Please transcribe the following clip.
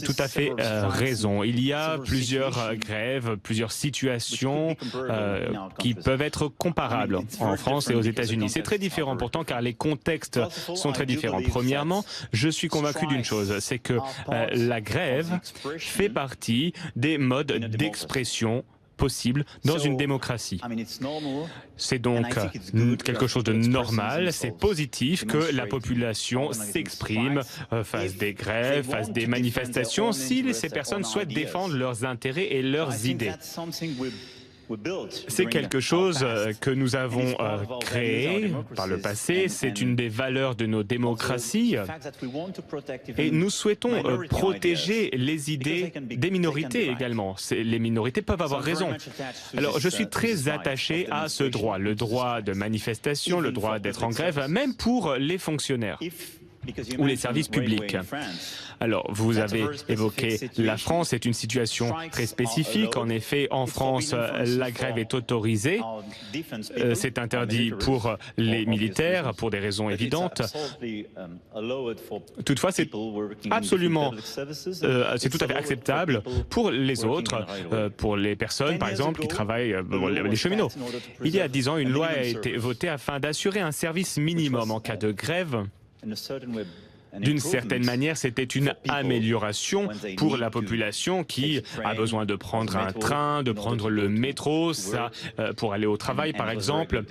Tout à fait raison. Il y a plusieurs grèves, plusieurs situations qui peuvent être comparables en France et aux États-Unis. C'est très différent pourtant car les contextes sont très différents. Premièrement, je suis convaincu d'une chose, c'est que la grève fait partie des modes d'expression possible dans une démocratie. C'est donc quelque chose de normal, c'est positif que la population s'exprime, fasse des grèves, fasse des manifestations, si ces personnes souhaitent défendre leurs intérêts et leurs idées. C'est quelque chose que nous avons créé par le passé, c'est une des valeurs de nos démocraties et nous souhaitons protéger les idées des minorités également. Les minorités peuvent avoir raison. Alors je suis très attaché à ce droit, le droit de manifestation, le droit d'être en grève, même pour les fonctionnaires ou les services publics. Alors, vous avez évoqué la France, c'est une situation très spécifique. En effet, en France, la grève est autorisée. C'est interdit pour les militaires, pour des raisons évidentes. Toutefois, c'est absolument, c'est tout à fait acceptable pour les autres, pour les personnes, par exemple, qui travaillent, les cheminots. Il y a 10 ans, une loi a été votée afin d'assurer un service minimum en cas de grève. D'une certaine manière, c'était une amélioration pour la population qui a besoin de prendre un train, de prendre le métro, ça, pour aller au travail par exemple.